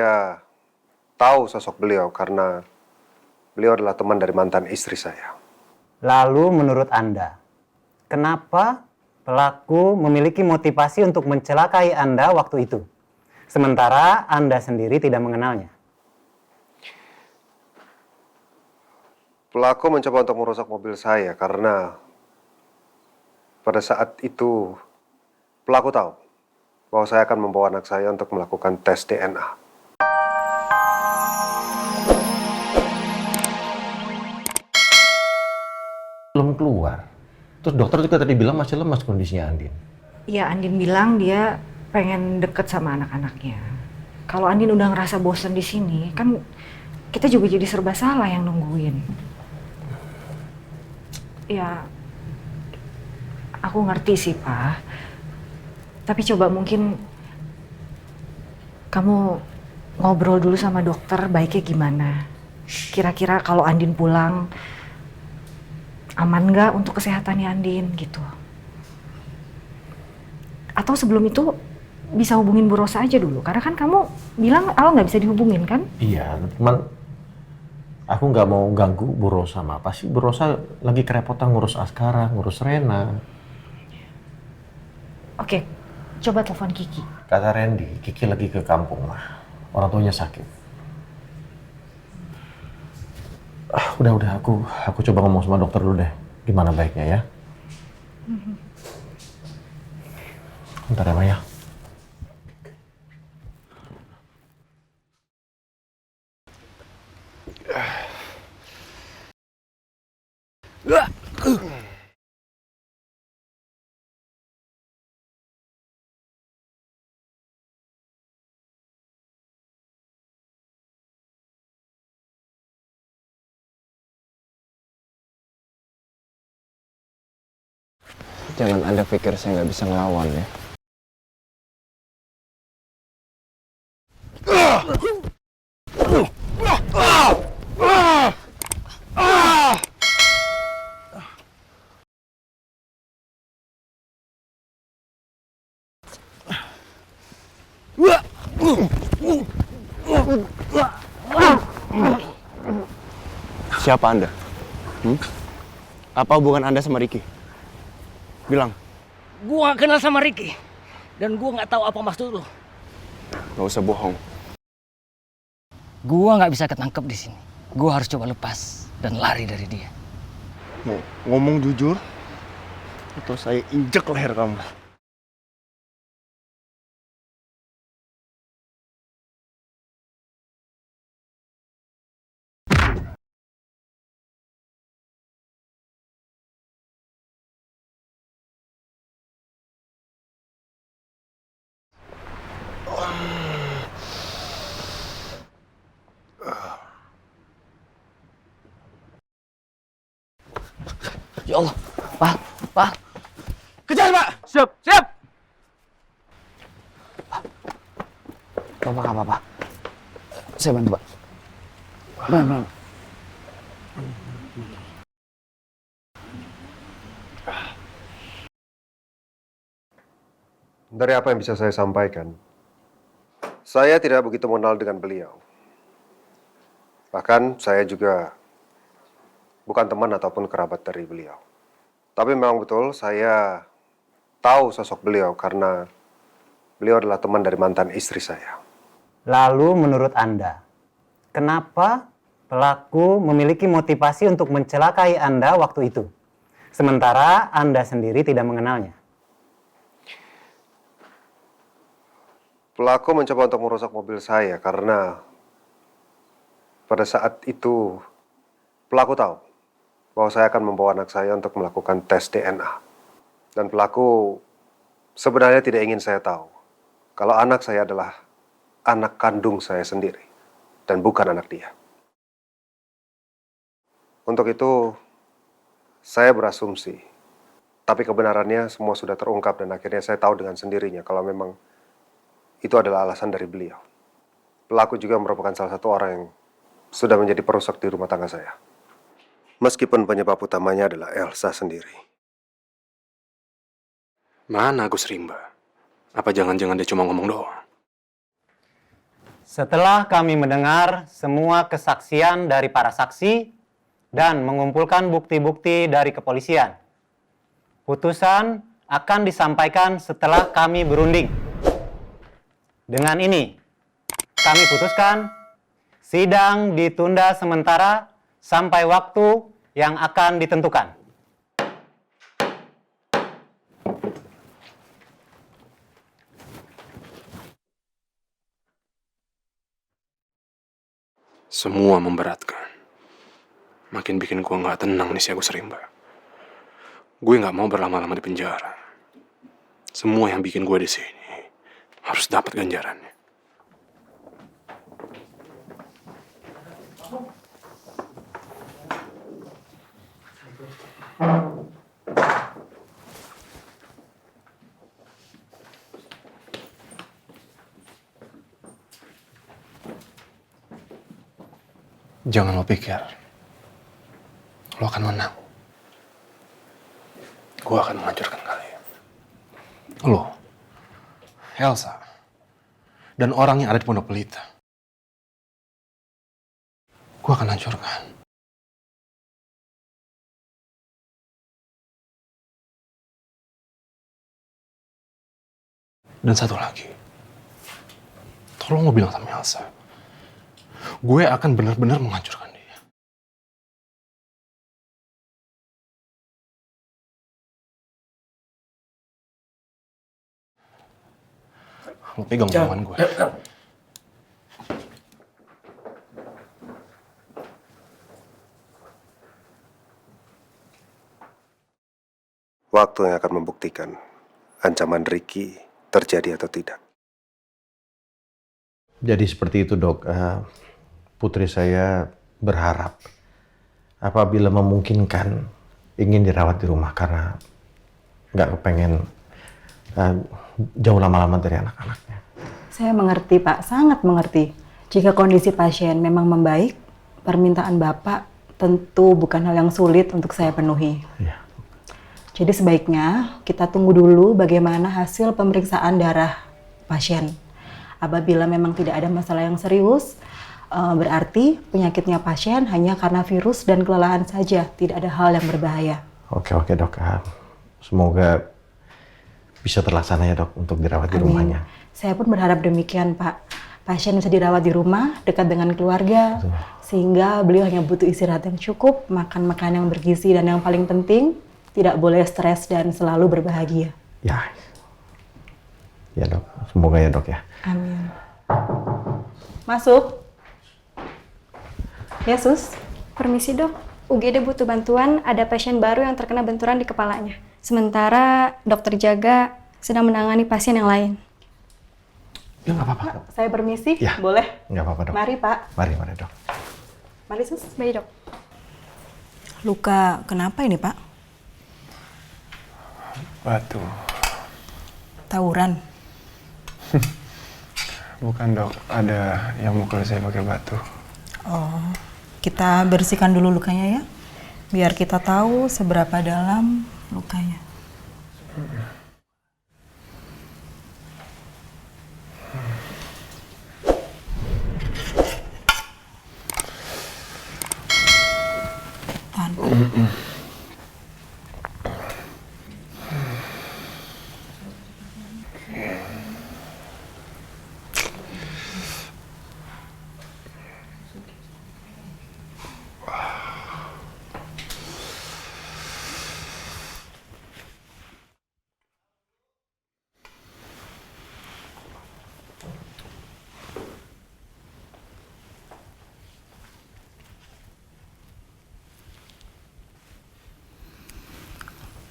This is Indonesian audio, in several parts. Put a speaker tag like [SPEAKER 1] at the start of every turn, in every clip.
[SPEAKER 1] saya tahu sosok beliau karena beliau adalah teman dari mantan istri saya.
[SPEAKER 2] Lalu menurut Anda, kenapa pelaku memiliki motivasi untuk mencelakai Anda waktu itu? Sementara Anda sendiri tidak mengenalnya.
[SPEAKER 1] Pelaku mencoba untuk merusak mobil saya karena pada saat itu pelaku tahu bahwa saya akan membawa anak saya untuk melakukan tes DNA.
[SPEAKER 3] Belum keluar. Terus dokter juga tadi bilang masih lemas kondisinya Andin.
[SPEAKER 4] Ya, Andin bilang dia pengen deket sama anak-anaknya. Kalau Andin udah ngerasa bosan di sini, kan kita juga jadi serba salah yang nungguin. Ya, aku ngerti sih, Pak. Tapi coba mungkin kamu ngobrol dulu sama dokter baiknya gimana. Kira-kira kalau Andin pulang, aman nggak untuk kesehatannya Andin gitu. Atau sebelum itu bisa hubungin Bu Rosa aja dulu. Karena kan kamu bilang Al nggak bisa dihubungin kan?
[SPEAKER 3] Iya, cuman aku nggak mau ganggu Bu Rosa sama apa sih. Bu Rosa lagi kerepotan ngurus Askara, ngurus Rena.
[SPEAKER 4] Oke, coba telepon Kiki.
[SPEAKER 3] Kata Randy, Kiki lagi ke kampung mah. Orang tuanya sakit. Udah, aku coba ngomong sama dokter dulu deh. Gimana baiknya ya? Bentar ya, Maya.
[SPEAKER 5] Jangan Anda pikir saya nggak bisa ngelawan ya. Siapa Anda? Apa hubungan Anda sama Ricky? Bilang.
[SPEAKER 6] Gua gak kenal sama Ricky. Dan gua gak tahu apa maksud lu.
[SPEAKER 5] Gak usah bohong.
[SPEAKER 6] Gua gak bisa ketangkep di sini. Gua harus coba lepas dan lari dari dia.
[SPEAKER 5] Mau ngomong jujur atau saya injek leher kamu?
[SPEAKER 6] Ya Allah, Pak.
[SPEAKER 5] Kejar, Pak!
[SPEAKER 6] Siap.
[SPEAKER 5] Bapak nggak apa-apa. Saya bantu, Pak. Benar.
[SPEAKER 1] Dari apa yang bisa saya sampaikan, saya tidak begitu mengenal dengan beliau. Bahkan saya juga bukan teman ataupun kerabat dari beliau. Tapi memang betul saya tahu sosok beliau karena beliau adalah teman dari mantan istri saya.
[SPEAKER 2] Lalu menurut Anda, kenapa pelaku memiliki motivasi untuk mencelakai Anda waktu itu? Sementara Anda sendiri tidak mengenalnya.
[SPEAKER 1] Pelaku mencoba untuk merusak mobil saya karena pada saat itu pelaku tahu bahwa saya akan membawa anak saya untuk melakukan tes DNA. Dan pelaku sebenarnya tidak ingin saya tahu kalau anak saya adalah anak kandung saya sendiri dan bukan anak dia. Untuk itu, saya berasumsi, tapi kebenarannya semua sudah terungkap dan akhirnya saya tahu dengan sendirinya kalau memang itu adalah alasan dari beliau. Pelaku juga merupakan salah satu orang yang sudah menjadi perusak di rumah tangga saya. Meskipun penyebab utamanya adalah Elsa sendiri.
[SPEAKER 7] Mana Agus Rimba? Apa jangan-jangan dia cuma ngomong doang?
[SPEAKER 2] Setelah kami mendengar semua kesaksian dari para saksi dan mengumpulkan bukti-bukti dari kepolisian, putusan akan disampaikan setelah kami berunding. Dengan ini, kami putuskan sidang ditunda sementara sampai waktu yang akan ditentukan.
[SPEAKER 7] Semua memberatkan. Makin bikin gue gak tenang nih si Agus Rimba. Gue gak mau berlama-lama di penjara. Semua yang bikin gue di sini harus dapat ganjarannya. Jangan lo pikir lo akan menang. Gue akan menghancurkan kalian. Lo, Elsa, dan orang yang ada di Pondok Pelita. Gue akan hancurkan. Dan satu lagi, tolong lo bilang sama Elsa, gue akan benar-benar menghancurkan dia. Lo pegang tangan gue.
[SPEAKER 1] Waktu yang akan membuktikan ancaman Ricky terjadi atau tidak.
[SPEAKER 3] Jadi seperti itu, Dok. Putri saya berharap apabila memungkinkan ingin dirawat di rumah karena nggak kepengen jauh lama-lama dari anak-anaknya.
[SPEAKER 8] Saya mengerti, Pak. Sangat mengerti. Jika kondisi pasien memang membaik, permintaan Bapak tentu bukan hal yang sulit untuk saya penuhi.
[SPEAKER 3] Iya.
[SPEAKER 8] Jadi sebaiknya kita tunggu dulu bagaimana hasil pemeriksaan darah pasien. Apabila memang tidak ada masalah yang serius, berarti penyakitnya pasien hanya karena virus dan kelelahan saja, tidak ada hal yang berbahaya.
[SPEAKER 3] Oke, Dok. Semoga bisa terlaksana ya, Dok, untuk dirawat di rumahnya.
[SPEAKER 8] Saya pun berharap demikian, Pak. Pasien bisa dirawat di rumah, dekat dengan keluarga, sehingga beliau hanya butuh istirahat yang cukup, makan makanan yang bergizi, dan yang paling penting, tidak boleh stres dan selalu berbahagia.
[SPEAKER 3] Ya, Dok. Semoga ya, Dok ya.
[SPEAKER 8] Amin. Masuk. Ya, Sus.
[SPEAKER 9] Permisi, Dok. UGD butuh bantuan, ada pasien baru yang terkena benturan di kepalanya. Sementara dokter jaga sedang menangani pasien yang lain.
[SPEAKER 3] Ya, nggak apa-apa.
[SPEAKER 8] Pak, saya permisi.
[SPEAKER 3] Ya.
[SPEAKER 8] Boleh?
[SPEAKER 3] Nggak apa-apa, Dok.
[SPEAKER 8] Mari, Pak.
[SPEAKER 3] Mari, Dok.
[SPEAKER 8] Mari, Sus.
[SPEAKER 9] Baik, Dok.
[SPEAKER 8] Luka kenapa ini, Pak?
[SPEAKER 10] Batu.
[SPEAKER 8] Tawuran.
[SPEAKER 10] Bukan, Dok. Ada yang mukul saya pakai batu.
[SPEAKER 8] Oh, kita bersihkan dulu lukanya ya. Biar kita tahu seberapa dalam lukanya. Tahan.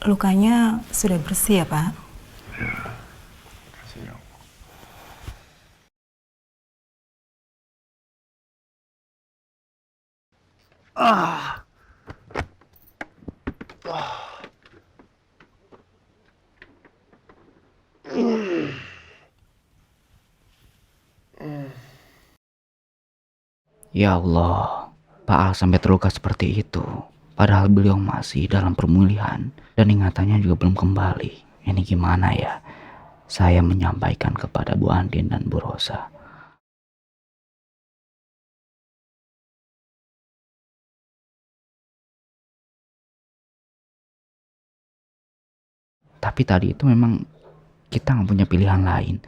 [SPEAKER 8] Lukanya sudah bersih ya, Pak?
[SPEAKER 10] Ya, kasih dong.
[SPEAKER 11] Ya Allah, Pak Al sampai terluka seperti itu. Padahal beliau masih dalam pemulihan dan ingatannya juga belum kembali. Ini gimana ya? Saya menyampaikan kepada Bu Andin dan Bu Rosa Tapi tadi itu memang kita nggak punya pilihan lain.